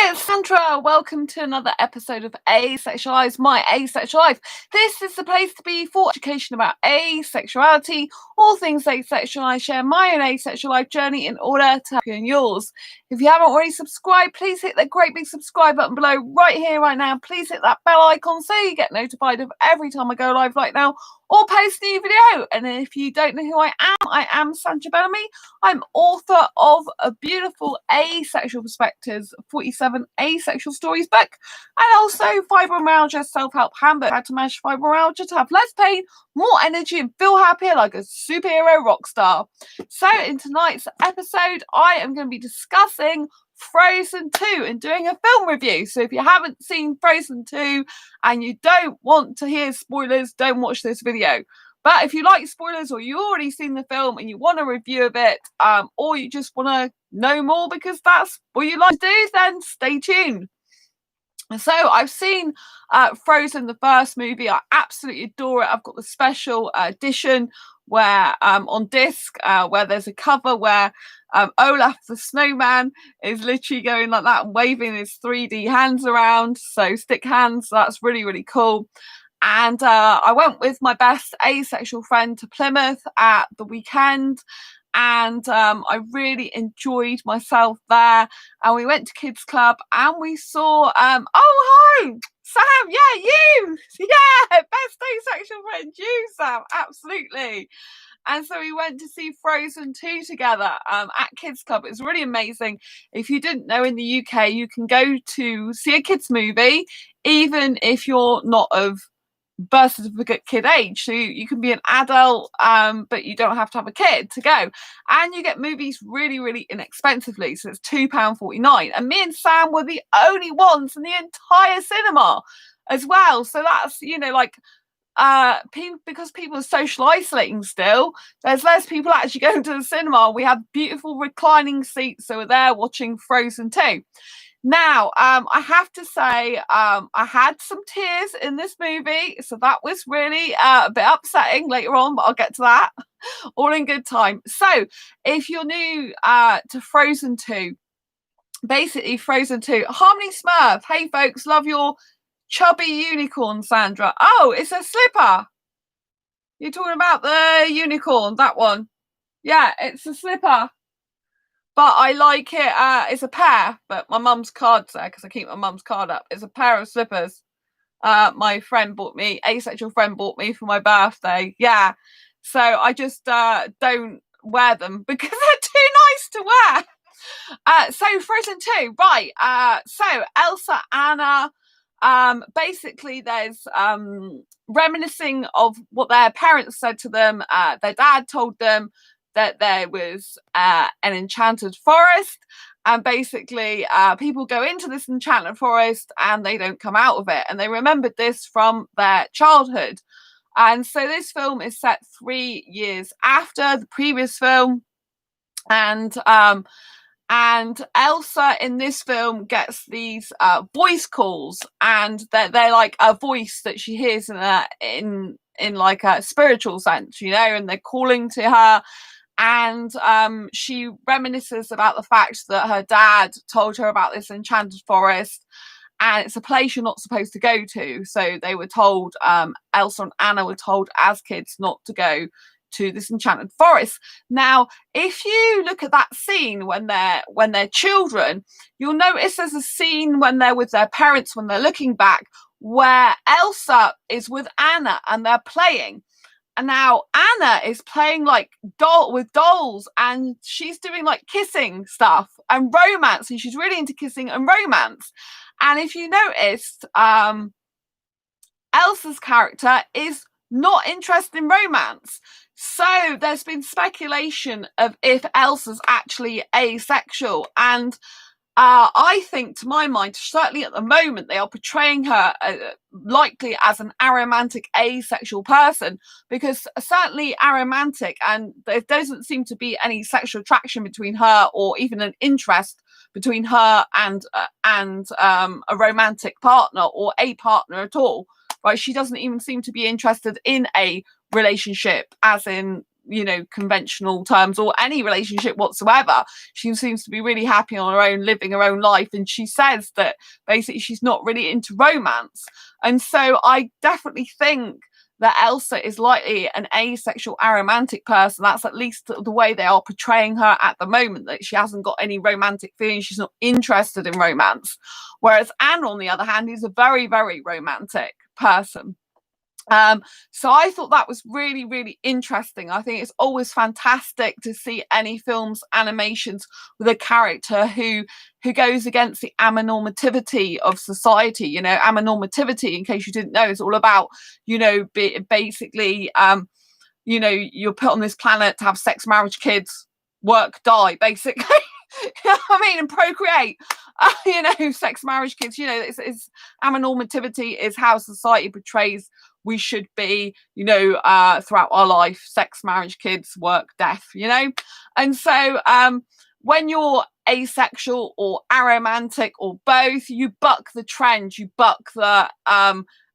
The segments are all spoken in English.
it's Sandra. Welcome to another episode of Asexualise, my asexual life. This is the place to be for education about asexuality, all things asexual. I share my own asexual life journey in order to help you in yours. If you haven't already subscribed, please hit that great big subscribe button below right here, right now. Please hit that bell icon so you get notified of every time I go live right now or post a new video. And if you don't know who I am Sandra Bellamy. I'm author of a beautiful Asexual Perspectives 47 Asexual Stories book, and also Fibromyalgia Self-Help Handbook, how to manage fibromyalgia to have less pain, more energy, and feel happier like a superhero rock star. So in tonight's episode, I am going to be discussing Frozen 2 and doing a film review. So if you haven't seen Frozen 2 and you don't want to hear spoilers, don't watch this video. But if you like spoilers, or you've already seen the film and you want a review of it, or you just want to know more because that's what you like to do, then stay tuned. So I've seen Frozen, the first movie. I absolutely adore it. I've got the special edition where on disc where there's a cover where Olaf the snowman is literally going like that and waving his 3D hands around, so stick hands. That's really, really cool. And I went with my best asexual friend to Plymouth at the weekend, and I really enjoyed myself there. And we went to Kids Club and we saw oh hi Sam, yeah, you, yeah, best asexual friend, you Sam, absolutely. And so we went to see Frozen 2 together at Kids Club. It was really amazing. If you didn't know, in the UK you can go to see a kids movie even if you're not of birth certificate kid age, so you can be an adult but you don't have to have a kid to go, and you get movies really, really inexpensively. So it's £2.49, and me and Sam were the only ones in the entire cinema as well. So that's, you know, like because people are social isolating still, there's less people actually going to the cinema. We had beautiful reclining seats, so we're there watching Frozen 2. Now, I have to say, I had some tears in this movie, so that was really a bit upsetting later on, but I'll get to that. All in good time. So, if you're new to Frozen 2, basically Frozen 2, Harmony Smurf, hey folks, love your chubby unicorn, Sandra. Oh, it's a slipper. You're talking about the unicorn, that one. Yeah, it's a slipper. But I like it. It's a pair, but my mum's card's there because I keep my mum's card up. It's a pair of slippers. My friend bought me, asexual friend bought me for my birthday. Yeah. So I just don't wear them because they're too nice to wear. So Frozen 2, right. So Elsa, Anna, basically there's reminiscing of what their parents said to them. Their dad told them that there was an enchanted forest, and basically people go into this enchanted forest and they don't come out of it, and they remembered this from their childhood. And so this film is set 3 years after the previous film, and Elsa in this film gets these voice calls, and they're like a voice that she hears in like a spiritual sense, you know, and they're calling to her. And she reminisces about the fact that her dad told her about this enchanted forest, and it's a place you're not supposed to go to. So they were told, Elsa and Anna were told as kids not to go to this enchanted forest. Now, if you look at that scene when they're children, you'll notice there's a scene when they're with their parents, when they're looking back, where Elsa is with Anna and they're playing. And now Anna is playing like with dolls, and she's doing like kissing stuff and romance, and she's really into kissing and romance. And if you noticed, Elsa's character is not interested in romance. So there's been speculation of if Elsa's actually asexual, and I think, to my mind, certainly at the moment, they are portraying her likely as an aromantic asexual person, because certainly aromantic, and there doesn't seem to be any sexual attraction between her, or even an interest between her and a romantic partner or a partner at all. Right? She doesn't even seem to be interested in a relationship, as in conventional terms or any relationship whatsoever. She seems to be really happy on her own, living her own life, and she says that basically she's not really into romance. And so I definitely think that Elsa is likely an asexual aromantic person. That's at least the way they are portraying her at the moment, that she hasn't got any romantic feelings, she's not interested in romance. Whereas Anna, on the other hand, is a very, very romantic person. So I thought that was really, really interesting. I think it's always fantastic to see any films, animations with a character who goes against the amornormativity of society. Amornormativity, in case you didn't know, is all about, basically, you're put on this planet to have sex, marriage, kids, work, die, basically. And procreate. Sex, marriage, kids. It's amornormativity is how society portrays we should be, throughout our life: sex, marriage, kids, work, death. And so when you're asexual or aromantic or both, you buck the trend, you buck the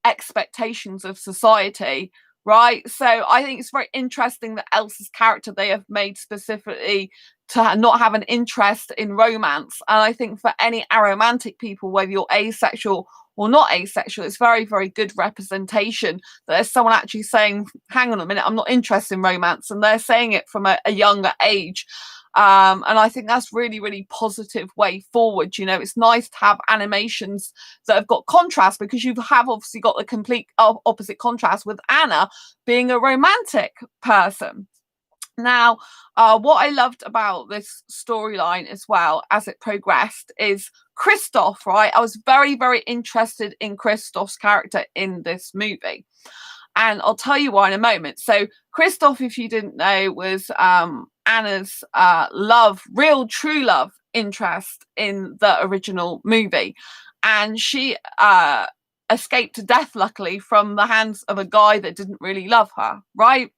expectations of society. Right. So I think it's very interesting that Elsa's character, they have made specifically to not have an interest in romance. And I think for any aromantic people, whether you're asexual or not asexual, it's very, very good representation that there's someone actually saying, hang on a minute, I'm not interested in romance. And they're saying it from a younger age. And I think that's really, really positive way forward. It's nice to have animations that have got contrast, because you have obviously got the complete opposite contrast with Anna being a romantic person. Now, what I loved about this storyline as well as it progressed is Kristoff, right? I was very, very interested in Kristoff's character in this movie. And I'll tell you why in a moment. So Kristoff, if you didn't know, was Anna's real true love interest in the original movie. And she escaped to death, luckily, from the hands of a guy that didn't really love her, right?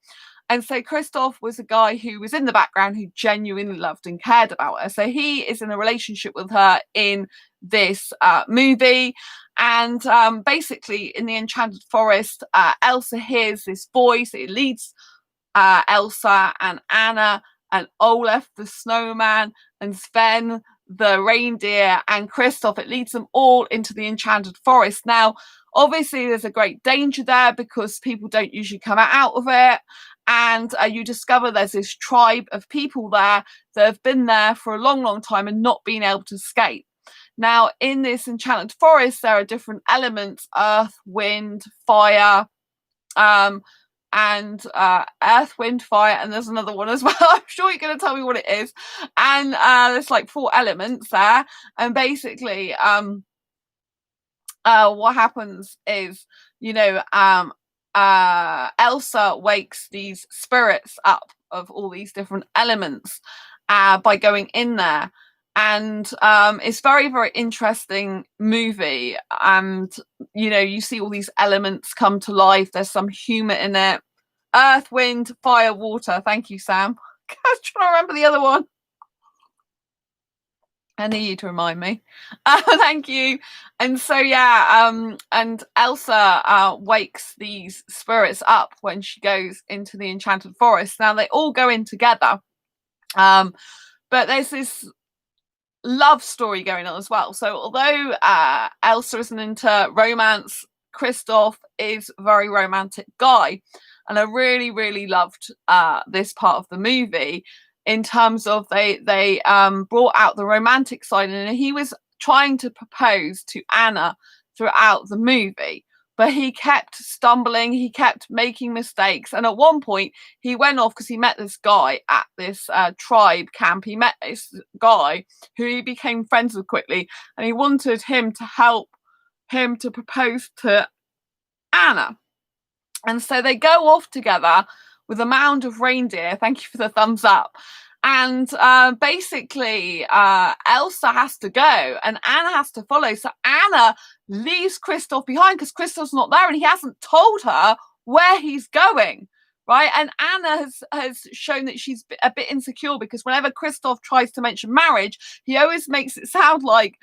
And so Kristoff was a guy who was in the background, who genuinely loved and cared about her. So he is in a relationship with her in this movie. And basically in the Enchanted Forest, Elsa hears this voice. It leads Elsa and Anna and Olaf the snowman and Sven the reindeer and Kristoff. It leads them all into the Enchanted Forest. Now, obviously, there's a great danger there because people don't usually come out of it. And you discover there's this tribe of people there that have been there for a long, long time and not been able to escape. Now, in this Enchanted Forest, there are different elements: earth, wind, fire, and earth, wind, fire, and there's another one as well. I'm sure you're going to tell me what it is. And there's like 4 elements there. And basically, what happens is, Elsa wakes these spirits up of all these different elements by going in there. And it's very, very interesting movie. And, you see all these elements come to life. There's some humour in it. Earth, wind, fire, water. Thank you, Sam. I was trying to remember the other one. I need you to remind me. Thank you. And so, and Elsa wakes these spirits up when she goes into the Enchanted Forest. Now, they all go in together. But there's this love story going on as well. So although Elsa isn't into romance, Kristoff is a very romantic guy. And I really, really loved this part of the movie, in terms of they brought out the romantic side, and he was trying to propose to Anna throughout the movie, but he kept stumbling, he kept making mistakes, and at one point he went off because he met this guy at this tribe camp. He met this guy who he became friends with quickly, and he wanted him to help him to propose to Anna. And so they go off together with a mound of reindeer. Thank you for the thumbs up. And basically, Elsa has to go and Anna has to follow. So Anna leaves Kristoff behind because Kristoff's not there and he hasn't told her where he's going, right? And Anna has shown that she's a bit insecure, because whenever Kristoff tries to mention marriage, he always makes it sound like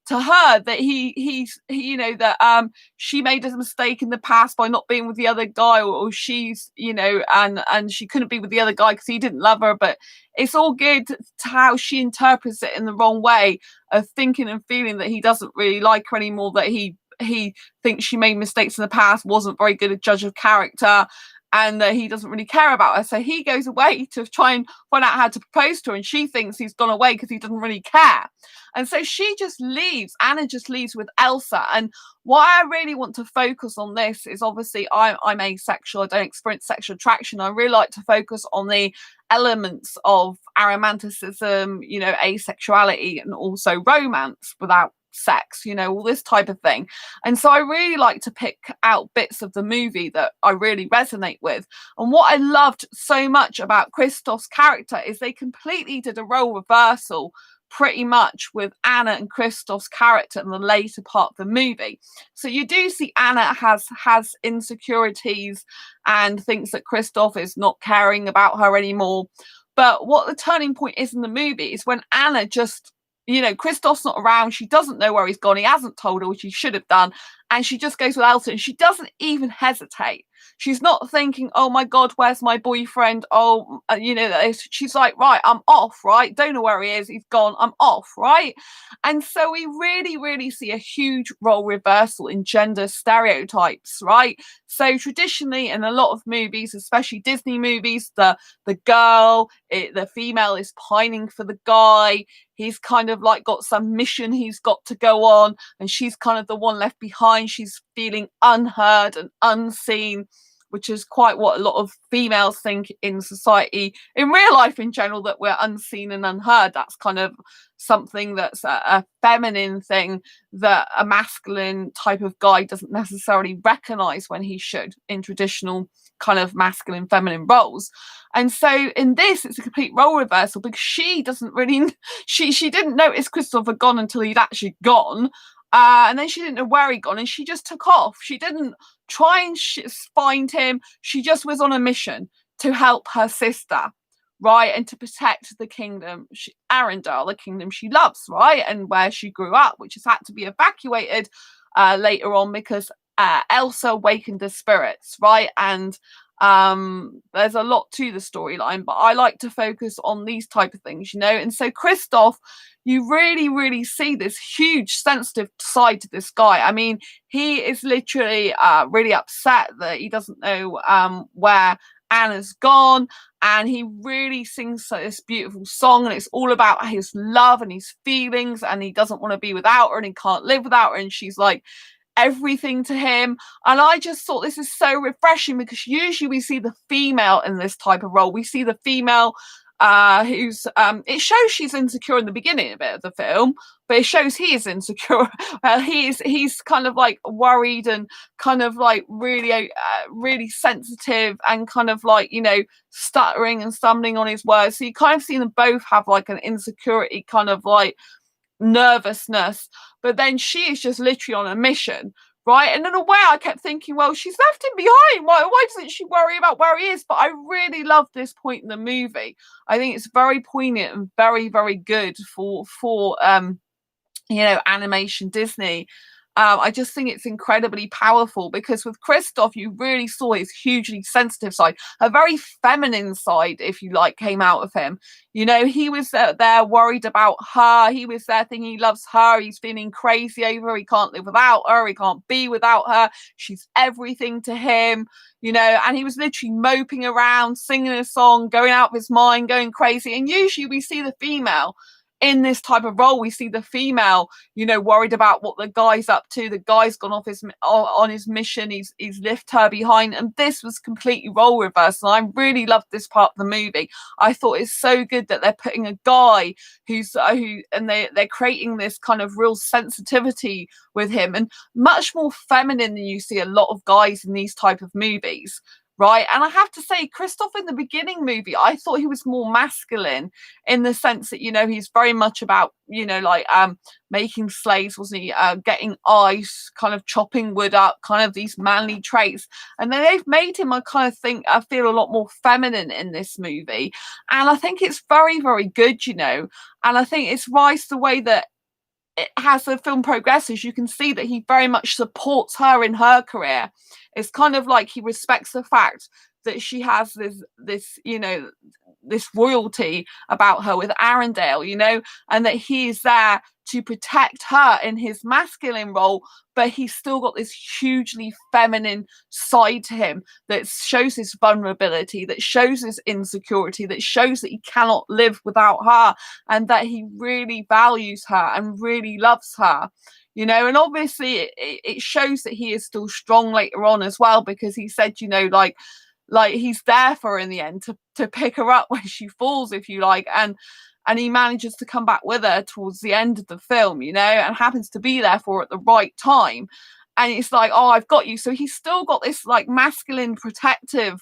to her that you know, that she made a mistake in the past by not being with the other guy, or she's, you know, and she couldn't be with the other guy because he didn't love her. But it's all good to how she interprets it in the wrong way of thinking and feeling that he doesn't really like her anymore, that he thinks she made mistakes in the past, wasn't very good at judge of character, and that he doesn't really care about her. So he goes away to try and find out how to propose to her, and she thinks he's gone away because he doesn't really care. And so she just leaves. Anna just leaves with Elsa. And why I really want to focus on this is, obviously I'm asexual. I don't experience sexual attraction. I really like to focus on the elements of aromanticism, you know, asexuality, and also romance without sex, you know, all this type of thing. And so I really like to pick out bits of the movie that I really resonate with. And what I loved so much about Christoph's character is they completely did a role reversal pretty much with Anna and Christoph's character in the later part of the movie. So you do see Anna has insecurities and thinks that Christoph is not caring about her anymore. But what the turning point is in the movie is when Anna just, you know, Christoph's not around. She doesn't know where he's gone. He hasn't told her, which he should have done. And she just goes with Elsa, and she doesn't even hesitate. She's not thinking, oh my God, where's my boyfriend? Oh, you know, she's like, right, I'm off, right? Don't know where he is. He's gone. I'm off, right? And so we really, really see a huge role reversal in gender stereotypes, right? So traditionally in a lot of movies, especially Disney movies, the female is pining for the guy. He's kind of like got some mission he's got to go on, and she's kind of the one left behind. She's feeling unheard and unseen, which is quite what a lot of females think in society, in real life in general, that we're unseen and unheard. That's kind of something that's a feminine thing that a masculine type of guy doesn't necessarily recognize when he should in traditional kind of masculine feminine roles. And so in this, it's a complete role reversal, because she doesn't really, she didn't notice Christoph had gone until he'd actually gone. And then she didn't know where he'd gone, and she just took off. She didn't try and find him. She just was on a mission to help her sister, right, and to protect the kingdom, Arendelle, the kingdom she loves, right, and where she grew up, which has had to be evacuated later on because Elsa awakened the spirits, right? And there's a lot to the storyline, but I like to focus on these type of things, you know. And so Christoph, you really, really see this huge sensitive side to this guy. I mean, he is literally really upset that he doesn't know where Anna's gone, and he really sings this beautiful song, and it's all about his love and his feelings, and he doesn't want to be without her, and he can't live without her, and she's like everything to him. And I just thought this is so refreshing, because usually we see the female in this type of role. We see the female who's it shows she's insecure in the beginning of the film, but it shows he is insecure. He's kind of like worried and kind of like really really sensitive, and kind of like, you know, stuttering and stumbling on his words. So you kind of see them both have like an insecurity, kind of like nervousness. But then she is just literally on a mission, right? And in a way I kept thinking, well, she's left him behind, why doesn't she worry about where he is? But I really love this point in the movie. I think it's very poignant and very, very good for you know, animation Disney. I just think it's incredibly powerful, because with Christoph, you really saw his hugely sensitive side, a very feminine side, if you like, came out of him. You know, he was there worried about her. He was there thinking he loves her. He's feeling crazy over her. He can't live without her. He can't be without her. She's everything to him, you know, and he was literally moping around, singing a song, going out of his mind, going crazy. And usually we see the female in this type of role. We see the female, you know, worried about what the guy's up to. The guy's gone off on his mission. He's left her behind, and this was completely role reversal. I really loved this part of the movie. I thought it's so good that they're putting a guy and they're creating this kind of real sensitivity with him, and much more feminine than you see a lot of guys in these type of movies. Right. And I have to say, Christoph in the beginning movie, I thought he was more masculine, in the sense that, you know, he's very much about, you know, like making slaves, wasn't he? Getting ice, kind of chopping wood up, kind of these manly traits. And then they've made him, I feel a lot more feminine in this movie. And I think it's very, very good, you know. And I think it's right the way that as the film progresses, you can see that he very much supports her in her career. It's kind of like he respects the fact that she has this this royalty about her with Arundel, and that he's there to protect her in his masculine role, but he's still got this hugely feminine side to him that shows his vulnerability, that shows his insecurity, that shows that he cannot live without her, and that he really values her and really loves her. And obviously it shows that he is still strong later on as well, because he said, like he's there for her in the end to pick her up when she falls, if you like, and he manages to come back with her towards the end of the film, and happens to be there for her at the right time. And it's like, oh, I've got you. So he's still got this like masculine protective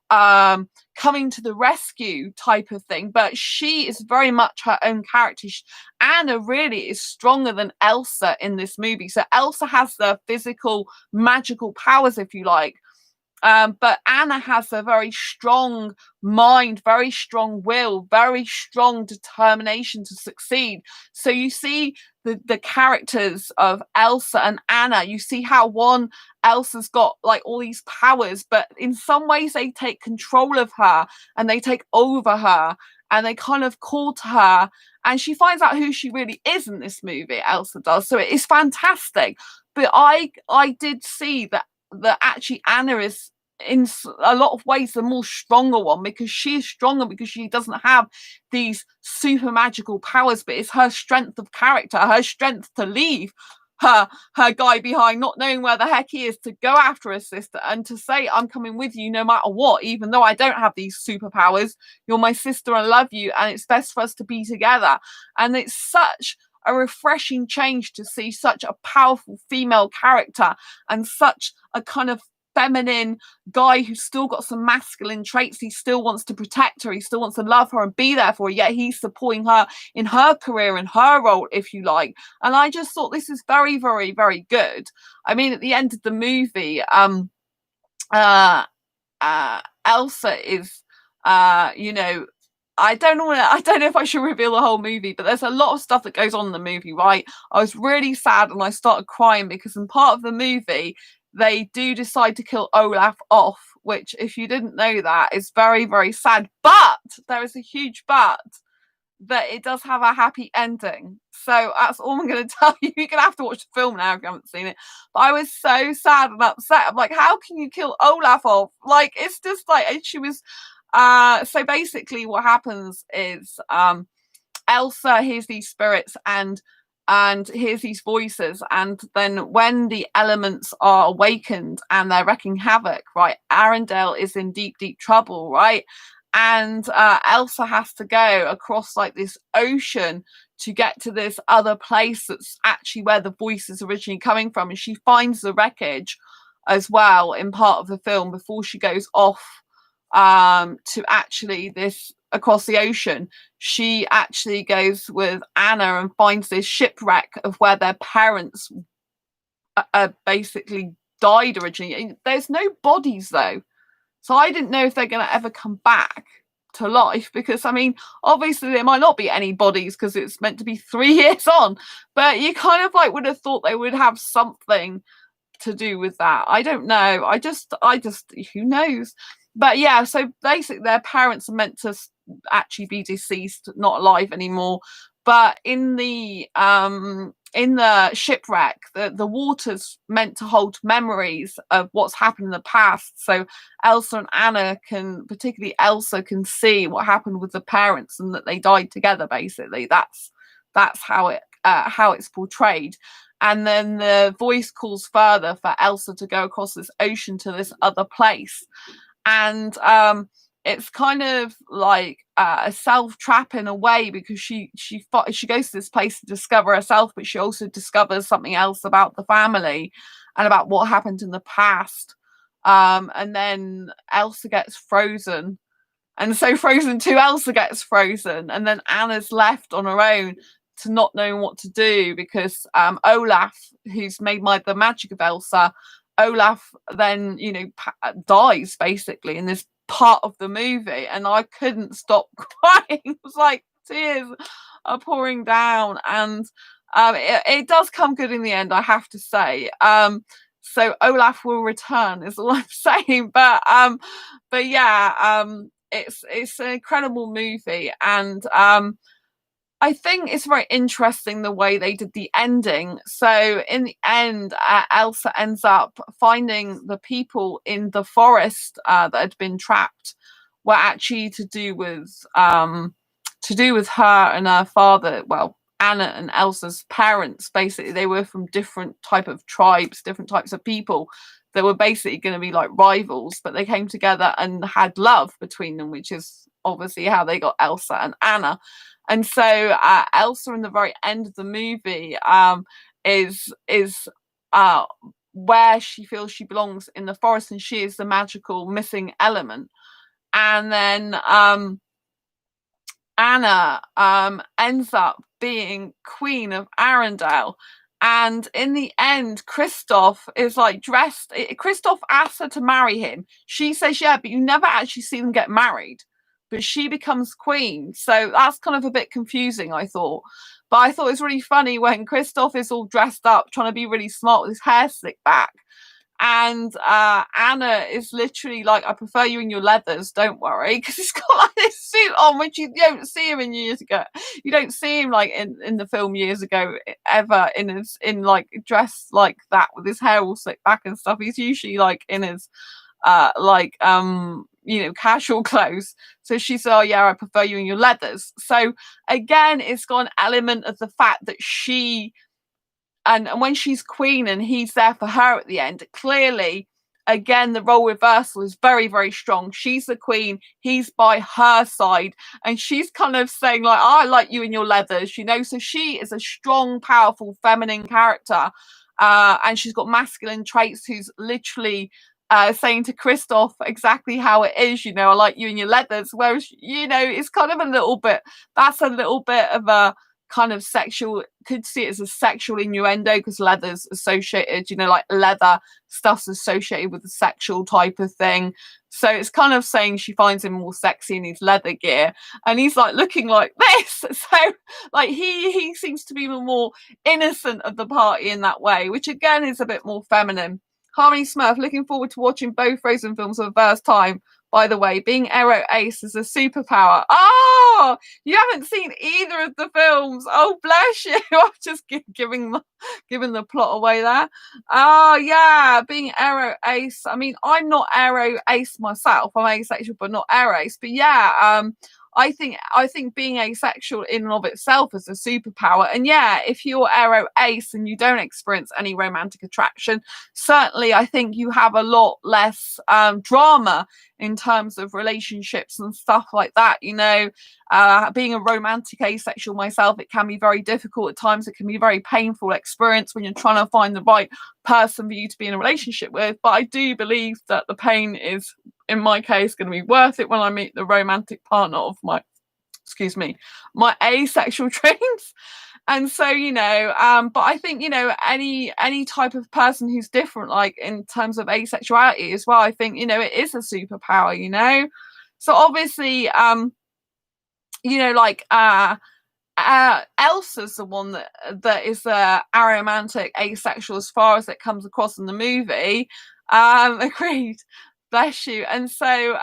coming to the rescue type of thing, but she is very much her own character. Anna really is stronger than Elsa in this movie. So Elsa has the physical magical powers, if you like, but Anna has a very strong mind, very strong will, very strong determination to succeed. So you see the characters of Elsa and Anna, you see how Elsa's got like all these powers, but in some ways they take control of her and they take over her and they kind of call to her, and she finds out who she really is in this movie, Elsa does. So it is fantastic. But I did see that actually Anna is in a lot of ways the more stronger one, because she is stronger because she doesn't have these super magical powers, but it's her strength of character, her strength to leave her guy behind, not knowing where the heck he is, to go after her sister and to say, I'm coming with you no matter what, even though I don't have these superpowers. You're my sister, I love you, and it's best for us to be together. And it's such a refreshing change to see such a powerful female character and such a kind of feminine guy who's still got some masculine traits. He still wants to protect her, he still wants to love her and be there for her, yet he's supporting her in her career and her role, if you like. And I just thought this is very, very, very good. I mean, at the end of the movie, Elsa is I don't know if I should reveal the whole movie, but there's a lot of stuff that goes on in the movie, right? I was really sad and I started crying because in part of the movie they do decide to kill Olaf off, which, if you didn't know, that is very, very sad. But there is a huge but, that it does have a happy ending. So that's all I'm going to tell you. You're going to have to watch the film now if you haven't seen it. But I was so sad and upset. I'm like, how can you kill Olaf off? Like, it's just like, and she was so basically what happens is Elsa hears these spirits and hears these voices, and then when the elements are awakened and they're wreaking havoc, right, Arundel is in deep, deep trouble, right? And Elsa has to go across like this ocean to get to this other place that's actually where the voice is originally coming from, and she finds the wreckage as well in part of the film before she goes off to actually this across the ocean. She actually goes with Anna and finds this shipwreck of where their parents basically died originally. There's no bodies though, so I didn't know if they're going to ever come back to life, because I mean obviously there might not be any bodies because it's meant to be 3 years on, but you kind of like would have thought they would have something to do with that. I don't know, I just who knows. But yeah, so basically their parents are meant to actually be deceased, not alive anymore. But in the shipwreck, the water's meant to hold memories of what's happened in the past. So Elsa and Anna particularly Elsa, can see what happened with the parents and that they died together. Basically, that's how it's portrayed. And then the voice calls further for Elsa to go across this ocean to this other place. And it's kind of like a self trap in a way, because she goes to this place to discover herself, but she also discovers something else about the family and about what happened in the past. And then Elsa gets frozen, and so Frozen 2 Elsa gets frozen, and then Anna's left on her own to not knowing what to do, because Olaf, who's made the magic of Elsa, Olaf then dies basically in this part of the movie, and I couldn't stop crying. It was like tears are pouring down, and It does come good in the end, I have to say. So Olaf will return is all I'm saying. But yeah, it's an incredible movie, and I think it's very interesting the way they did the ending. So in the end, Elsa ends up finding the people in the forest that had been trapped were actually to do with her and her father. Well, Anna and Elsa's parents. Basically, they were from different type of tribes, different types of people that were basically going to be like rivals, but they came together and had love between them, which is obviously how they got Elsa and Anna. And so Elsa in the very end of the movie is where she feels she belongs in the forest, and she is the magical missing element. And then Anna ends up being Queen of Arendelle. And in the end, Kristoff is like dressed. Kristoff asks her to marry him. She says, yeah, but you never actually see them get married. But she becomes queen. So that's kind of a bit confusing, I thought. But I thought it was really funny when Kristoff is all dressed up, trying to be really smart with his hair slicked back. And Anna is literally like, I prefer you in your leathers, don't worry, because he's got like this suit on, which you don't see him in years ago. You don't see him like in the film years ago ever in like dressed like that with his hair all slicked back and stuff. He's usually like in his casual clothes. So she said, oh yeah, I prefer you in your leathers. So again, it's got an element of the fact that she and when she's queen and he's there for her at the end, clearly again the role reversal is very, very strong. She's the queen, he's by her side, and she's kind of saying like, oh, I like you in your leathers, you know. So she is a strong, powerful, feminine character, and she's got masculine traits, who's literally saying to Kristoff exactly how it is, you know, I like you in your leathers. Whereas, you know, it's kind of a little bit of a kind of sexual, could see it as a sexual innuendo, because leather's associated, you know, like leather stuff's associated with the sexual type of thing. So it's kind of saying she finds him more sexy in his leather gear, and he's like looking like this. So like he seems to be the more innocent of the party in that way, which again is a bit more feminine. Harmony Smurf, looking forward to watching both Frozen films for the first time. By the way, being Aero Ace is a superpower. Oh, you haven't seen either of the films. Oh, bless you. I'm just giving the plot away there. Oh, yeah, being Aero Ace. I mean, I'm not Aero Ace myself. I'm asexual, but not Aero Ace. But yeah, I think being asexual in and of itself is a superpower. And yeah, if you're Aero Ace and you don't experience any romantic attraction, certainly I think you have a lot less drama in terms of relationships and stuff like that. You know, being a romantic asexual myself, it can be very difficult at times. It can be a very painful experience when you're trying to find the right person for you to be in a relationship with. But I do believe that the pain is, in my case, going to be worth it when I meet the romantic partner of my asexual dreams. And so, you know, but I think, you know, any type of person who's different, like in terms of asexuality as well, I think, you know, it is a superpower, you know. So obviously, you know, like Elsa's the one that is aromantic asexual as far as it comes across in the movie. Agreed. Bless you. And so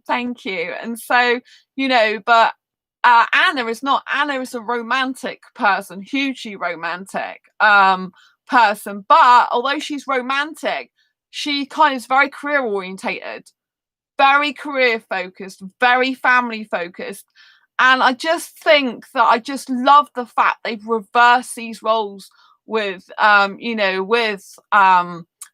thank you. And so, you know, but Anna is not. Anna is a romantic person, hugely romantic person. But although she's romantic, she kind of is very career orientated, very career focused, very family focused. And I just think that I just love the fact they've reversed these roles with Anna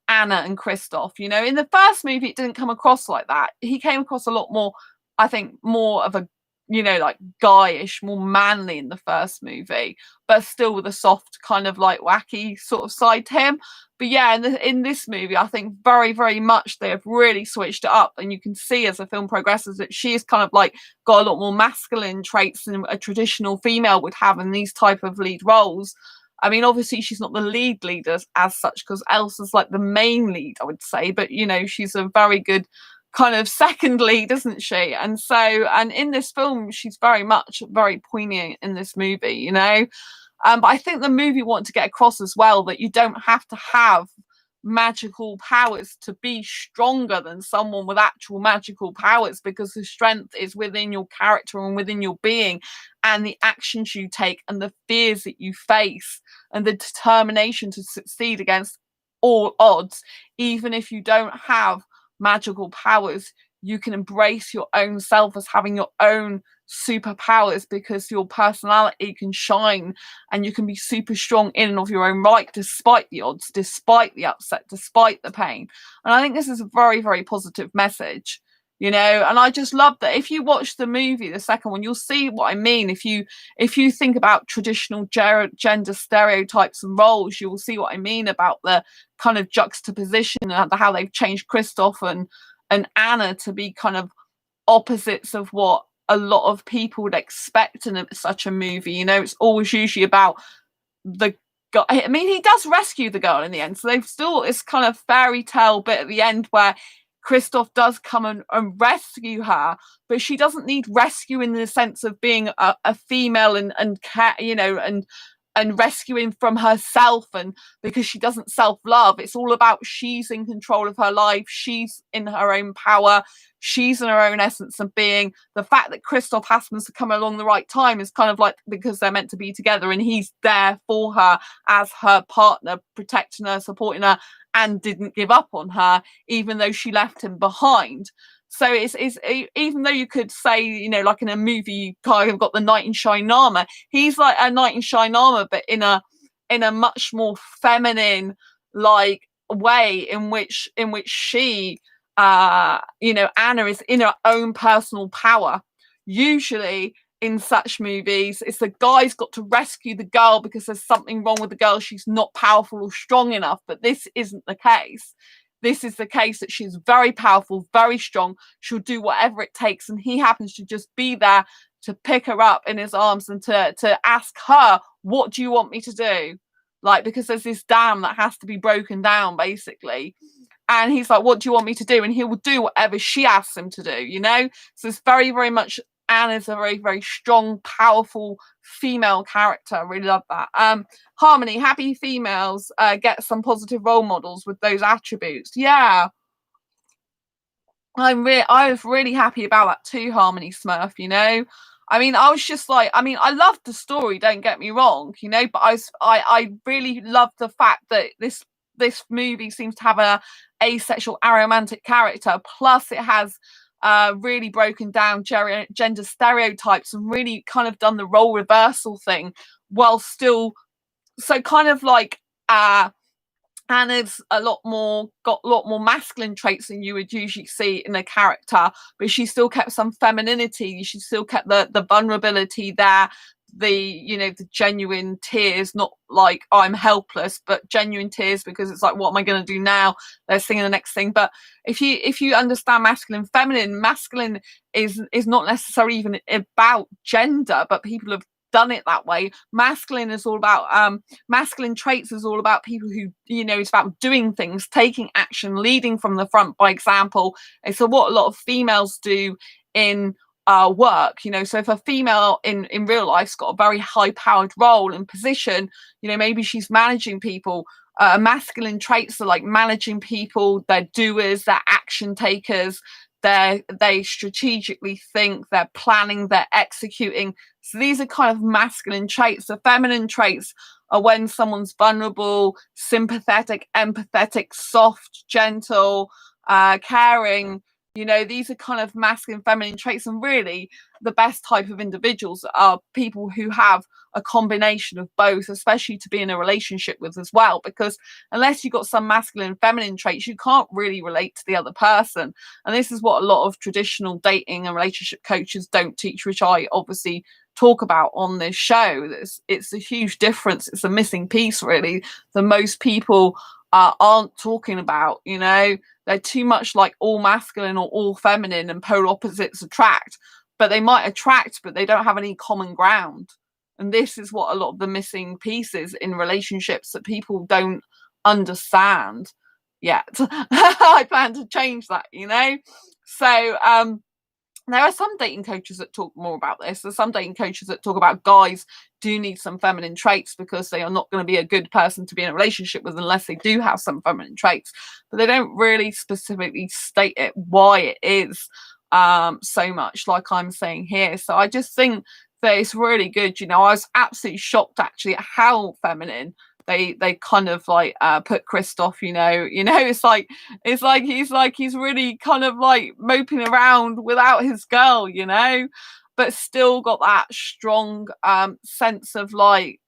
and Kristoff. You know, in the first movie, it didn't come across like that. He came across a lot more, I think, more of a, you know, like guyish, more manly in the first movie, but still with a soft kind of like wacky sort of side to him. But yeah, in this movie, I think very, very much they have really switched it up, and you can see as the film progresses that she is kind of like got a lot more masculine traits than a traditional female would have in these type of lead roles. I mean, obviously she's not the lead as such, because Elsa's like the main lead, I would say, but you know, she's a very good kind of second lead, isn't she? And in this film, she's very much very poignant in this movie, you know. But I think the movie wanted to get across as well that you don't have to have magical powers to be stronger than someone with actual magical powers, because the strength is within your character and within your being, and the actions you take and the fears that you face and the determination to succeed against all odds. Even if you don't have magical powers, you can embrace your own self as having your own superpowers, because your personality can shine and you can be super strong in and of your own right, despite the odds, despite the upset, despite the pain. And I think this is a very, very positive message, you know. And I just love that if you watch the movie, the second one, you'll see what I mean. If you think about traditional gender stereotypes and roles, you will see what I mean about the kind of juxtaposition and how they've changed Christoph and Anna to be kind of opposites of what a lot of people would expect in such a movie. You know, it's always usually about the guy. I mean, he does rescue the girl in the end, so they've still this kind of fairy tale bit at the end where Christoph does come and rescue her, but she doesn't need rescue in the sense of being a female and you know, and rescuing from herself, and because she doesn't self-love. It's all about she's in control of her life, she's in her own power, she's in her own essence of being. The fact that Christoph happens to come along the right time is kind of like because they're meant to be together, and he's there for her as her partner, protecting her, supporting her, and didn't give up on her even though she left him behind. So it's even though you could say, you know, like in a movie, you kind of got the knight in shining armor. He's like a knight in shining armor, but in a much more feminine like way, in which she, you know, Anna is in her own personal power. Usually in such movies, it's the guy's got to rescue the girl because there's something wrong with the girl. She's not powerful or strong enough. But this isn't the case. This is the case that she's very powerful, very strong. She'll do whatever it takes. And he happens to just be there to pick her up in his arms and to ask her, what do you want me to do? Like, because there's this dam that has to be broken down, basically. And he's like, what do you want me to do? And he will do whatever she asks him to do, you know? So it's very, very much, Anna's a very, very strong, powerful female character. I really love that. Harmony, happy females get some positive role models with those attributes. Yeah. I was really happy about that too, Harmony Smurf, you know? I mean, I was just like, I mean, I loved the story, don't get me wrong, you know, but I really loved the fact that this movie seems to have a asexual aromantic character, plus it has really broken down gender stereotypes and really kind of done the role reversal thing, while still so kind of like Anna's got a lot more masculine traits than you would usually see in a character, but she still kept some femininity. She still kept the vulnerability there, the genuine tears, not like I'm helpless, but genuine tears because it's like, what am I going to do now? Let's sing the next thing. But if you understand masculine, feminine, masculine is not necessarily even about gender, but people have done it that way. Masculine is all about masculine traits is all about people who, you know, it's about doing things, taking action, leading from the front by example. And so what a lot of females do in work, you know, so if a female in real life's got a very high powered role and position, you know, maybe she's managing people, masculine traits are like managing people, they're doers, they're action takers, they strategically think, they're planning, they're executing. So these are kind of masculine traits. The feminine traits are when someone's vulnerable, sympathetic, empathetic, soft, gentle, caring. You know, these are kind of masculine, feminine traits, and really the best type of individuals are people who have a combination of both, especially to be in a relationship with as well, because unless you've got some masculine and feminine traits, you can't really relate to the other person. And this is what a lot of traditional dating and relationship coaches don't teach, which I obviously talk about on this show. It's a huge difference. It's a missing piece, really, that most people aren't talking about. You know, they're too much like all masculine or all feminine, and polar opposites attract, but they might attract, but they don't have any common ground. And this is what a lot of the missing pieces in relationships that people don't understand yet. I plan to change that, you know? So There are some dating coaches that talk more about this. There's some dating coaches that talk about guys do need some feminine traits because they are not going to be a good person to be in a relationship with unless they do have some feminine traits. But they don't really specifically state it why it is so much like I'm saying here. So I just think that it's really good. I was absolutely shocked actually at how feminine they kind of like put Christoph. It's like he's really kind of like moping around without his girl, but still got that strong sense of like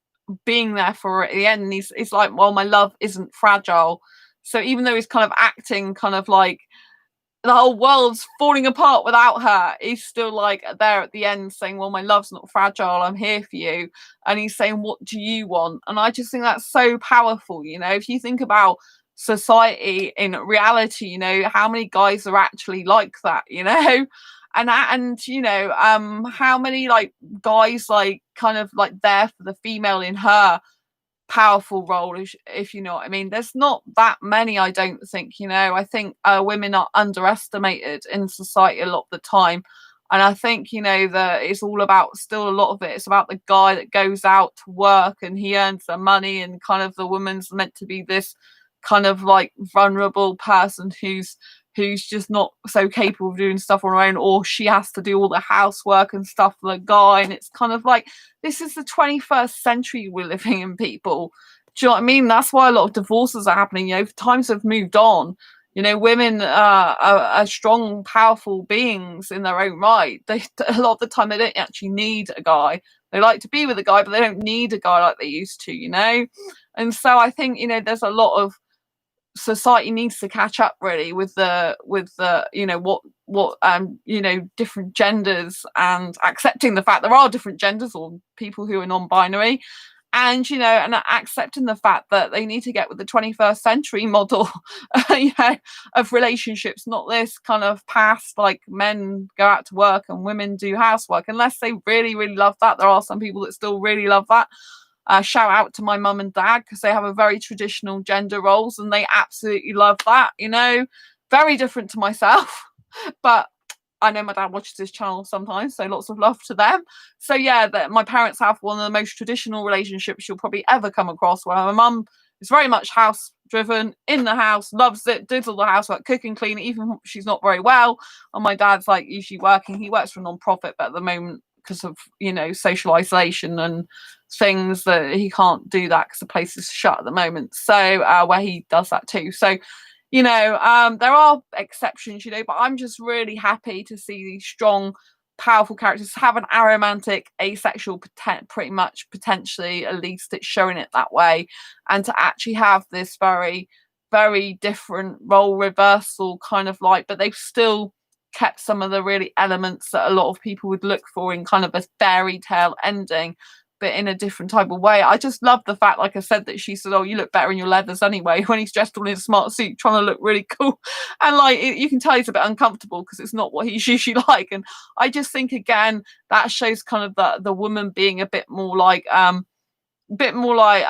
being there for her at the end. And he's like, well, my love isn't fragile. So even though he's kind of acting kind of like the whole world's falling apart without her, he's still like there at the end saying, well, my love's not fragile, I'm here for you. And he's saying, what do you want? And I just think that's so powerful. If you think about society in reality, how many guys are actually like that, and how many like guys like kind of like there for the female in her powerful role, if you know what I mean. There's not that many, I don't think. I think women are underestimated in society a lot of the time, and I think that it's all about, still a lot of it, it's about the guy that goes out to work and he earns the money, and kind of the woman's meant to be this kind of like vulnerable person who's just not so capable of doing stuff on her own, or she has to do all the housework and stuff for the guy. And it's kind of like, this is the 21st century we're living in, people. Do you know what I mean? That's why a lot of divorces are happening. Times have moved on. Women are strong, powerful beings in their own right. A lot of the time they don't actually need a guy. They like to be with a guy, but they don't need a guy like they used to. And so I think there's a lot of society needs to catch up really with the different genders, and accepting the fact there are different genders or people who are non-binary, and and accepting the fact that they need to get with the 21st century model of relationships, not this kind of past like men go out to work and women do housework, unless they really really love that. There are some people that still really love that. Shout out to my mum and dad, because they have a very traditional gender roles and they absolutely love that. Very different to myself, but I know my dad watches this channel sometimes, so lots of love to them. So yeah, that my parents have one of the most traditional relationships you'll probably ever come across, where my mum is very much house driven, in the house, loves it, does all the housework, cooking, cleaning, even if she's not very well. And my dad's like usually working. He works for a non-profit, but at the moment, because of social isolation and things, that he can't do that because the place is shut at the moment. So where he does that too. So there are exceptions, but I'm just really happy to see these strong, powerful characters have an aromantic asexual pretty much, potentially, at least it's showing it that way, and to actually have this very very different role reversal kind of like, but they've still kept some of the really elements that a lot of people would look for in kind of a fairy tale ending, but in a different type of way. I just love the fact, like I said, that she said, oh, you look better in your leathers anyway, when he's dressed all in a smart suit trying to look really cool. And like you can tell he's a bit uncomfortable because it's not what he's usually like. And I just think, again, that shows kind of the woman being a bit more like I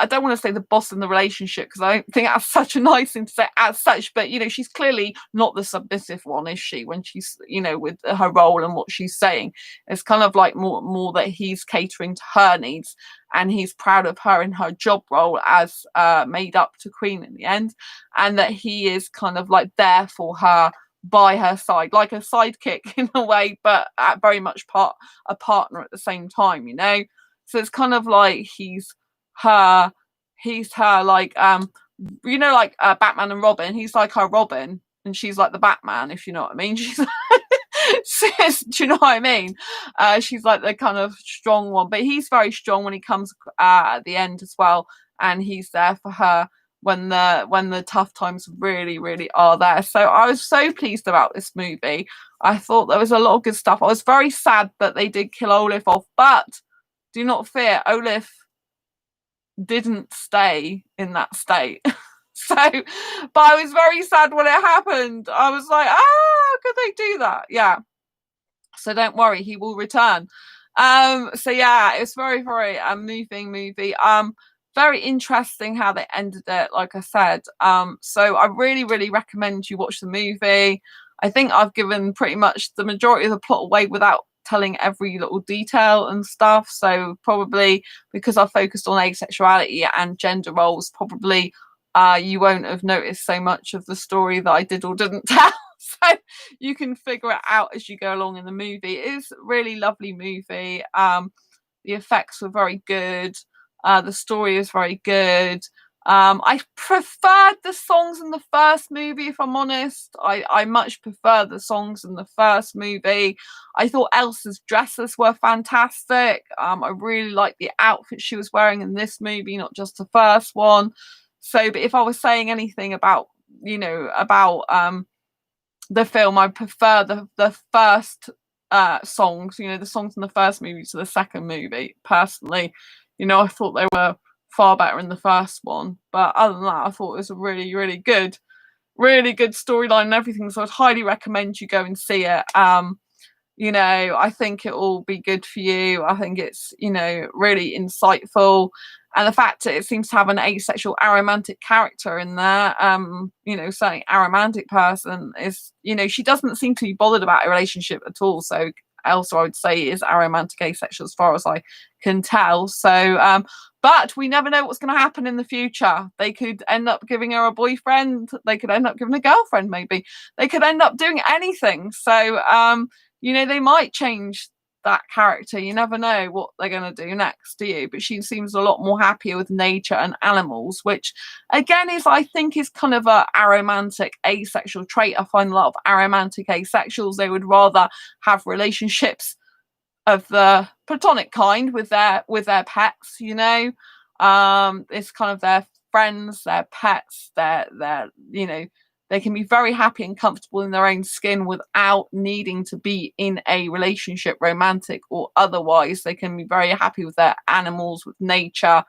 don't want to say the boss in the relationship, because I don't think that's such a nice thing to say as such, but she's clearly not the submissive one, is she, when she's with her role and what she's saying. It's kind of like more that he's catering to her needs, and he's proud of her in her job role as made up to queen in the end, and that he is kind of like there for her, by her side, like a sidekick in a way, but very much a partner at the same time. So it's kind of like he's her like like Batman and Robin. He's like her Robin and she's like the Batman, if you know what I mean. She's do you know what I mean? She's like the kind of strong one, but he's very strong when he comes at the end as well, and he's there for her when the tough times really really are there. So I was so pleased about this movie. I thought there was a lot of good stuff. I was very sad that they did kill Olaf off, but do not fear, Olaf didn't stay in that state. But I was very sad when it happened. I was like, how could they do that? Yeah. So don't worry, he will return. So yeah, it's very, very moving movie. Very interesting how they ended it, like I said. So I really, really recommend you watch the movie. I think I've given pretty much the majority of the plot away without telling every little detail and stuff. So probably because I've focused on asexuality and gender roles, probably you won't have noticed so much of the story that I did or didn't tell. So you can figure it out as you go along in the movie. It is a really lovely movie. The effects were very good. The story is very good. I preferred the songs in the first movie, if I'm honest. I much prefer the songs in the first movie. I thought Elsa's dresses were fantastic. I really liked the outfit she was wearing in this movie, not just the first one. So, but if I was saying anything about, about the film, I prefer the first songs, the songs in the first movie to the second movie. Personally, I thought they were far better in the first one, but other than that, I thought it was a really, really good storyline and everything. So I'd highly recommend you go and see it. I think it will be good for you. I think it's, really insightful. And the fact that it seems to have an asexual aromantic character in there, certainly aromantic person is, she doesn't seem to be bothered about a relationship at all. So Elsa, I would say, is aromantic asexual as far as I can tell. So, but we never know what's going to happen in the future. They could end up giving her a boyfriend. They could end up giving a girlfriend, maybe. They could end up doing anything. So, they might change that character. You never know what they're going to do next, do you? But she seems a lot more happier with nature and animals, which again I think is kind of a aromantic asexual trait. I find a lot of aromantic asexuals, they would rather have relationships of the platonic kind with their pets. It's kind of their friends, their pets, their they can be very happy and comfortable in their own skin without needing to be in a relationship, romantic or otherwise. They can be very happy with their animals, with nature,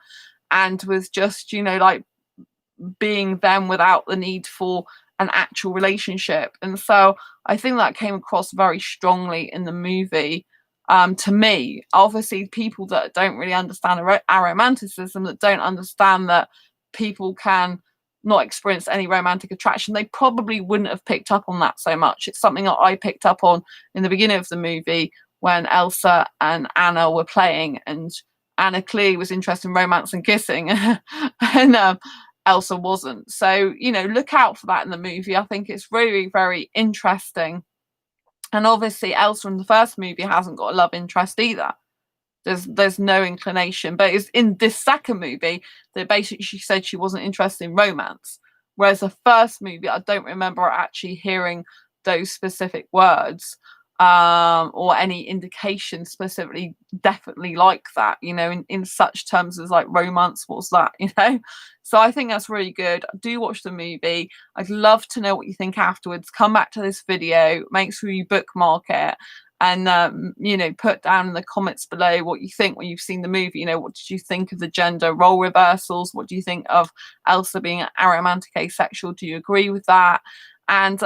and with just, like being them without the need for an actual relationship. And so I think that came across very strongly in the movie. To me, obviously, people that don't really understand aromanticism, that don't understand that people can not experience any romantic attraction, they probably wouldn't have picked up on that so much. It's something that I picked up on in the beginning of the movie when Elsa and Anna were playing, and Anna clearly was interested in romance and kissing, and Elsa wasn't. So, look out for that in the movie. I think it's really, very interesting. And obviously, Elsa in the first movie hasn't got a love interest either. There's no inclination. But it's in this second movie that basically she said she wasn't interested in romance. Whereas the first movie, I don't remember actually hearing those specific words, or any indication specifically, definitely like that, in such terms as like romance, what's that, So I think that's really good. Do watch the movie. I'd love to know what you think afterwards. Come back to this video, make sure you bookmark it, and put down in the comments below what you think when you've seen the movie. What did you think of the gender role reversals? What do you think of Elsa being an aromantic asexual? Do you agree with that? And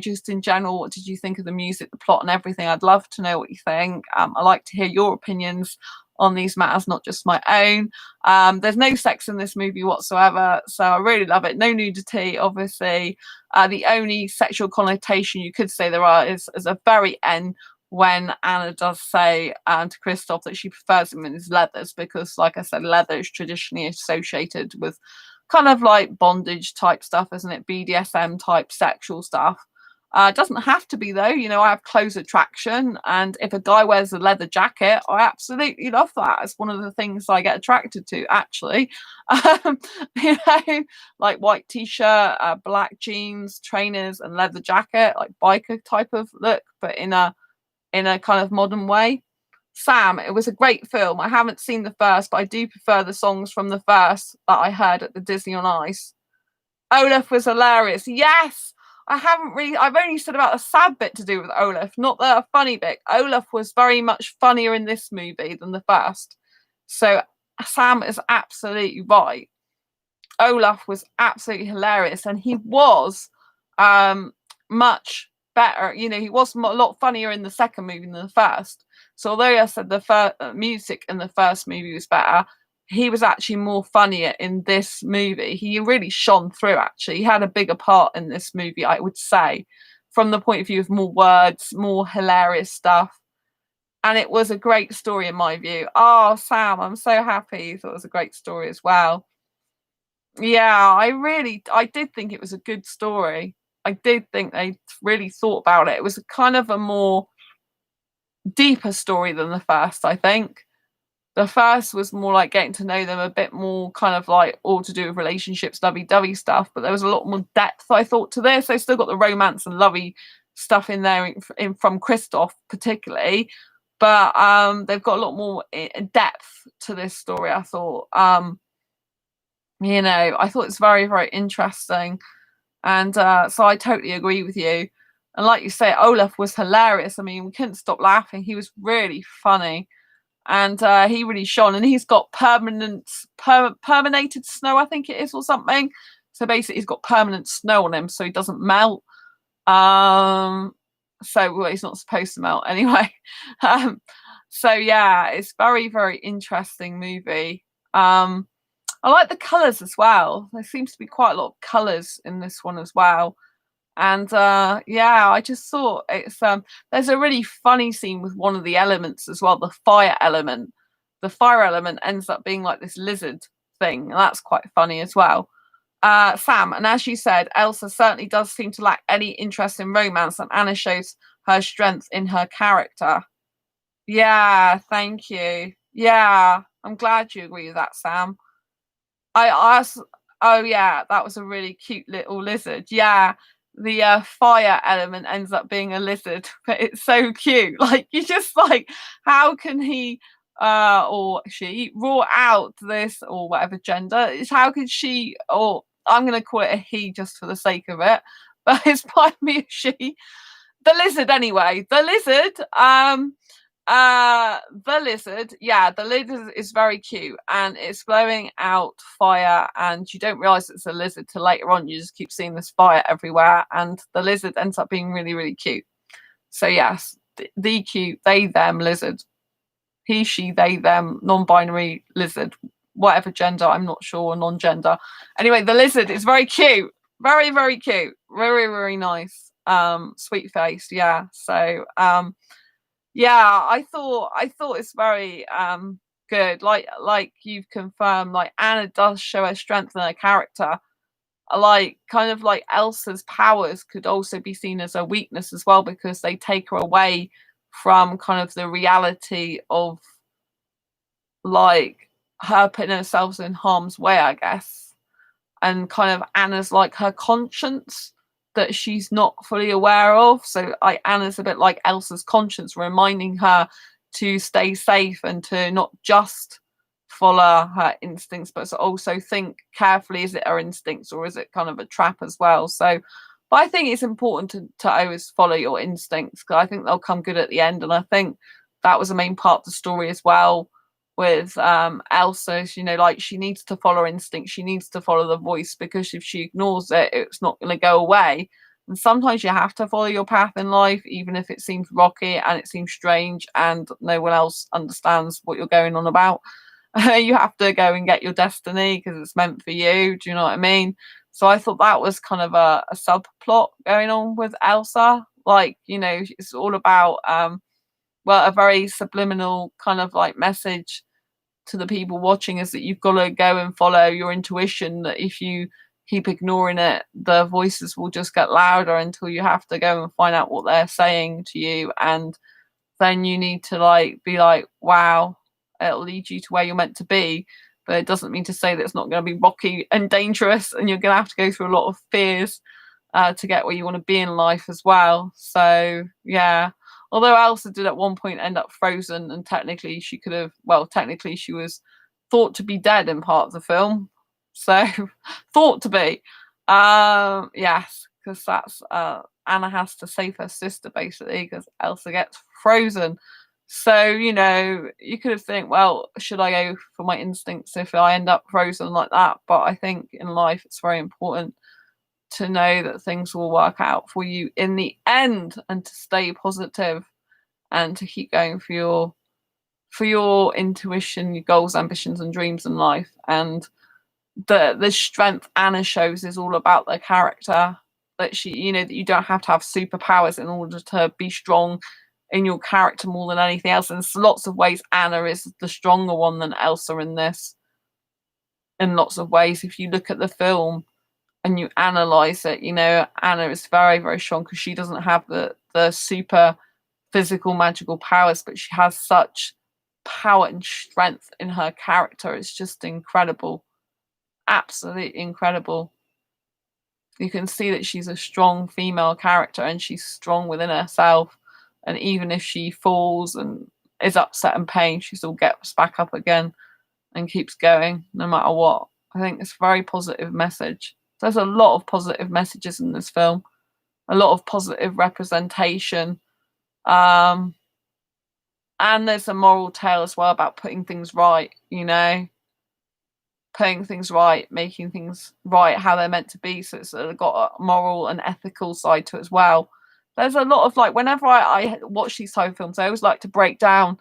just in general, what did you think of the music, the plot, and everything? I'd love to know what you think. I like to hear your opinions on these matters, not just my own. There's no sex in this movie whatsoever, so I really love it. No nudity, obviously. The only sexual connotation you could say there are is at the very end, when Anna does say to Kristoff that she prefers him in his leathers, because, like I said, leather is traditionally associated with kind of like bondage type stuff, isn't it? BDSM type sexual stuff. It doesn't have to be, though. I have close attraction, and if a guy wears a leather jacket, I absolutely love that. It's one of the things I get attracted to, actually. Like white t-shirt, black jeans, trainers, and leather jacket, like biker type of look, but in a kind of modern way. Sam, it was a great film. I haven't seen the first, but I do prefer the songs from the first that I heard at the Disney on Ice. Olaf was hilarious. Yes, I've only said about the sad bit to do with Olaf, not the funny bit. Olaf was very much funnier in this movie than the first. So Sam is absolutely right. Olaf was absolutely hilarious, and he was much better. He was a lot funnier in the second movie than the first. So although I said the music in the first movie was better, he was actually more funnier in this movie. He really shone through, actually. He had a bigger part in this movie, I would say. from the point of view of more words, more hilarious stuff. And it was a great story in my view. Oh, Sam, I'm so happy you thought it was a great story as well. Yeah, I did think it was a good story. I did think they really thought about it. It was kind of a more deeper story than the first, I think. The first was more like getting to know them a bit more, kind of like all to do with relationships, lovey-dovey stuff, but there was a lot more depth, I thought, to this. They still got the romance and lovey stuff in there from Christoph particularly, but they've got a lot more depth to this story, I thought. I thought it's very, very interesting. And so I totally agree with you. And like you say, Olaf was hilarious. I mean, we couldn't stop laughing. He was really funny. And he really shone. And he's got permanent snow, I think it is, or something. So basically, he's got permanent snow on him, so he doesn't melt. Well, he's not supposed to melt anyway. So yeah, it's very, very interesting movie. I like the colours as well. There seems to be quite a lot of colours in this one as well. And I just thought there's a really funny scene with one of the elements as well, the fire element. The fire element ends up being like this lizard thing, and that's quite funny as well. Sam, and as you said, Elsa certainly does seem to lack any interest in romance, and Anna shows her strength in her character. Yeah, thank you. Yeah, I'm glad you agree with that, Sam. I asked, oh yeah, that was a really cute little lizard. Yeah, the fire element ends up being a lizard, but it's so cute. Like, you just like, how can he or she rule out this, or whatever gender is, how could she, or I'm gonna call it a he just for the sake of it, but it's probably a she. The lizard anyway. The lizard, yeah, the lizard is very cute, and it's blowing out fire, and you don't realize it's a lizard till later on. You just keep seeing this fire everywhere, and the lizard ends up being really, really cute. So yes, the cute, they, them lizard. He, she, they, them, non-binary lizard, whatever gender, I'm not sure, non-gender. Anyway, the lizard is very cute. Very, very cute. Very, very nice. Sweet face, yeah. So yeah, I thought it's very good. Like you've confirmed, like Anna does show her strength in her character. Like, kind of like Elsa's powers could also be seen as a weakness as well, because they take her away from kind of the reality of like her putting herself in harm's way, I guess. And kind of Anna's like her conscience that she's not fully aware of. So like Anna's a bit like Elsa's conscience, reminding her to stay safe and to not just follow her instincts, but to also think carefully, is it her instincts or is it kind of a trap as well? So, but I think it's important to always follow your instincts, because I think they'll come good at the end. And I think that was the main part of the story as well with Elsa. Like, she needs to follow her instinct, she needs to follow the voice, because if she ignores it, it's not going to go away. And sometimes you have to follow your path in life, even if it seems rocky and it seems strange and no one else understands what you're going on about. You have to go and get your destiny because it's meant for you. Do you know what I mean? So I thought that was kind of a subplot going on with Elsa. Like, it's all about a very subliminal kind of like message to the people watching, is that you've got to go and follow your intuition, that if you keep ignoring it, the voices will just get louder until you have to go and find out what they're saying to you. And then you need to like be like, wow, it'll lead you to where you're meant to be, but it doesn't mean to say that it's not going to be rocky and dangerous, and you're going to have to go through a lot of fears to get where you want to be in life as well. So yeah, although Elsa did at one point end up frozen, and technically she could have, technically she was thought to be dead in part of the film. So thought to be. Yes, because that's Anna has to save her sister basically, because Elsa gets frozen. So, you could have think, well, should I go for my instincts if I end up frozen like that? But I think in life it's very important to know that things will work out for you in the end, and to stay positive and to keep going for your intuition, your goals, ambitions and dreams in life. And the strength Anna shows is all about their character, that she, that you don't have to have superpowers in order to be strong in your character more than anything else. And there's lots of ways Anna is the stronger one than Elsa in this. In lots of ways, if you look at the film and you analyze it, Anna is very, very strong because she doesn't have the super physical magical powers, but she has such power and strength in her character. It's just incredible. Absolutely incredible. You can see that she's a strong female character and she's strong within herself. And even if she falls and is upset and pain, she still gets back up again and keeps going no matter what. I think it's a very positive message. There's a lot of positive messages in this film, a lot of positive representation. And there's a moral tale as well about putting things right, putting things right, making things right how they're meant to be. So it's got a moral and ethical side to it as well. There's a lot of whenever I watch these type of films, I always like to break down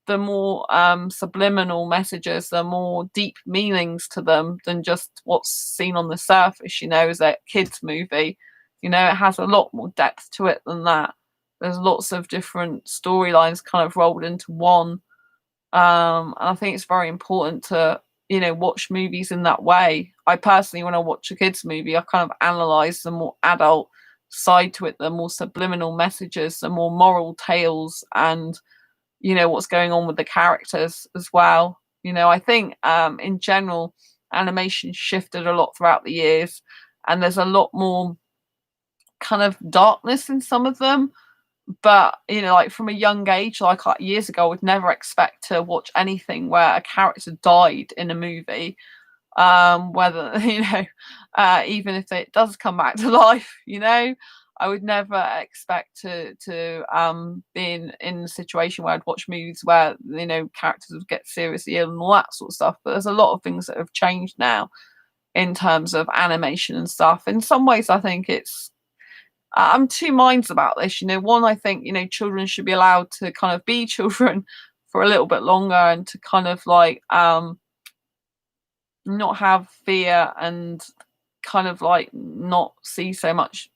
the more subliminal messages, the more deep meanings to them than just what's seen on the surface. As a kids movie, it has a lot more depth to it than that. There's lots of different storylines kind of rolled into one. And I think it's very important to, watch movies in that way. I personally, when I watch a kids movie, I kind of analyze the more adult side to it, the more subliminal messages, the more moral tales, and what's going on with the characters as well. I think in general, animation shifted a lot throughout the years, and there's a lot more kind of darkness in some of them. But from a young age, years ago, I would never expect to watch anything where a character died in a movie. Whether even if it does come back to life, I would never expect to be in a situation where I'd watch movies where characters would get seriously ill and all that sort of stuff. But there's a lot of things that have changed now in terms of animation and stuff. In some ways, I think it's I'm two minds about this. One, I think children should be allowed to kind of be children for a little bit longer and to kind of not have fear and kind of not see so much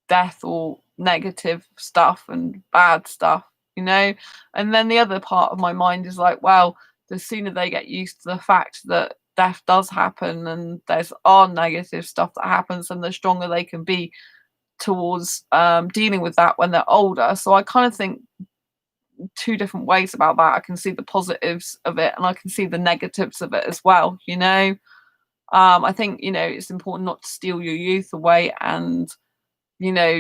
death or negative stuff and bad stuff, and then the other part of my mind is well, the sooner they get used to the fact that death does happen and there's negative stuff that happens, and the stronger they can be towards dealing with that when they're older. So I kind of think two different ways about that. I can see the positives of it and I can see the negatives of it as well. I think it's important not to steal your youth away and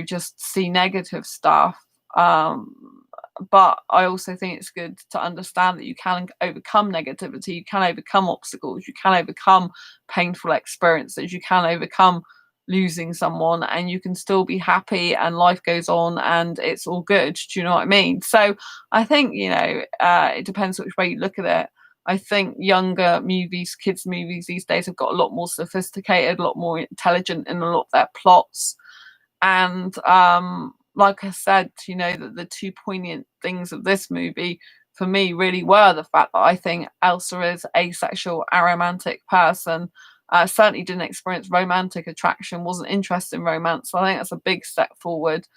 just see negative stuff. But I also think it's good to understand that you can overcome negativity, you can overcome obstacles, you can overcome painful experiences, you can overcome losing someone, and you can still be happy and life goes on and it's all good. Do you know what I mean? So I think it depends which way you look at it. I think younger movies, kids movies these days have got a lot more sophisticated, a lot more intelligent in a lot of their plots. And like I said, the two poignant things of this movie for me really were the fact that I think Elsa is asexual, aromantic person. Certainly didn't experience romantic attraction, wasn't interested in romance. So I think that's a big step forward.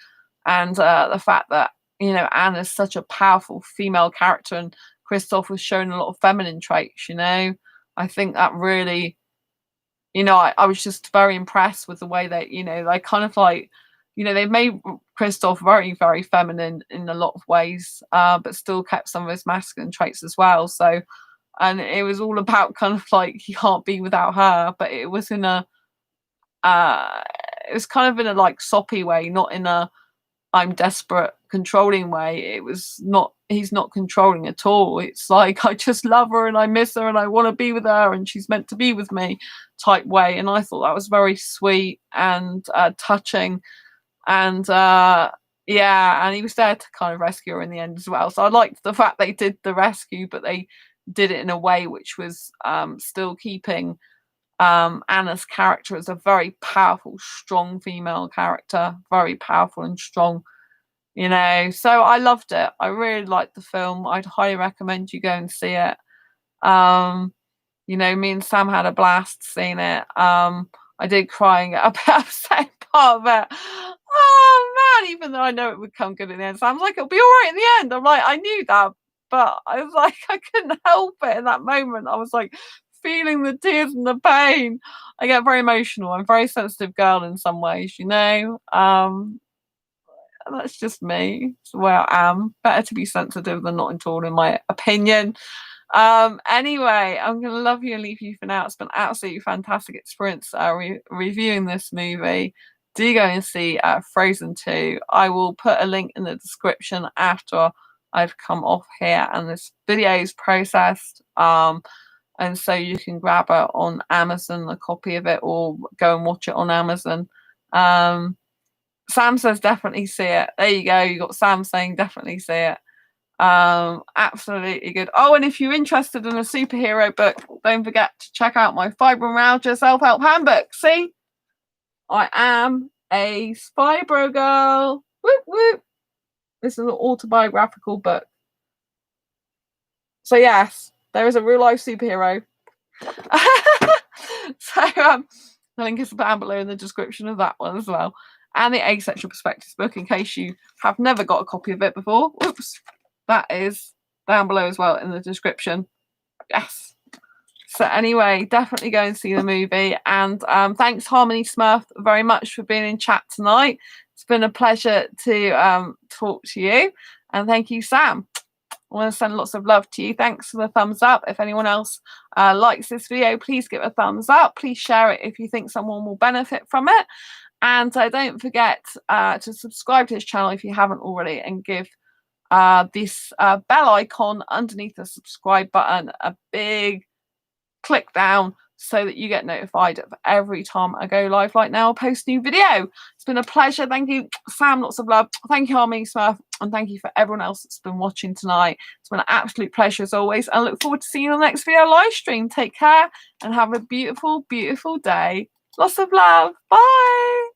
And the fact that, Anne is such a powerful female character and Christoph was showing a lot of feminine traits, I think that really, I was just very impressed with the way that, they kind of they've made Christoph very, very feminine in a lot of ways, but still kept some of his masculine traits as well. So, and it was all about kind of he can't be without her, but it was in a it was kind of in a soppy way, not in a I'm desperate controlling way. It was not, he's not controlling at all. It's I just love her and I miss her and I want to be with her and she's meant to be with me type way. And I thought that was very sweet and touching. And and he was there to kind of rescue her in the end as well. So I liked the fact they did the rescue, but they did it in a way which was still keeping Anna's character as a very powerful, strong female character, very powerful and strong, So I loved it. I really liked the film. I'd highly recommend you go and see it. Me and Sam had a blast seeing it. I did cry and get a bit upset part of it. Oh man, even though I know it would come good in the end. Sam's like, it'll be all right in the end. I'm like, I knew that, but I was like, I couldn't help it in that moment. I was like feeling the tears and the pain. I get very emotional. I'm a very sensitive girl in some ways, you know. That's just me. It's the way I am. Better to be sensitive than not at all, in my opinion. Anyway, I'm gonna love you and leave you for now. It's been an absolutely fantastic experience reviewing this movie. Do go and see Frozen 2. I will put a link in the description after I've come off here and this video is processed. And so you can grab it on Amazon, a copy of it, or go and watch it on Amazon. Sam says definitely see it. There you go. You got Sam saying definitely see it. Absolutely good. Oh, and if you're interested in a superhero book, don't forget to check out my fibromyalgia self-help handbook. See, I am a fibro girl. Whoop whoop. This is an autobiographical book. So yes, there is a real life superhero. So the link is down below in the description of that one as well. And the Asexual Perspectives book, in case you have never got a copy of it before. Oops. That is down below as well in the description. Yes. So anyway, definitely go and see the movie. And thanks, Harmony Smurf, very much for being in chat tonight. It's been a pleasure to talk to you. And thank you, Sam. I want to send lots of love to you. Thanks for the thumbs up. If anyone else likes this video, please give it a thumbs up. Please share it if you think someone will benefit from it. And don't forget to subscribe to this channel if you haven't already, and give this bell icon underneath the subscribe button a big click down so that you get notified of every time I go live like now or post new video. It's been a pleasure. Thank you, Sam. Lots of love. Thank you, Harmony Smurf. And thank you for everyone else that's been watching tonight. It's been an absolute pleasure as always. I look forward to seeing you on the next video live stream. Take care and have a beautiful, beautiful day. Lots of love. Bye.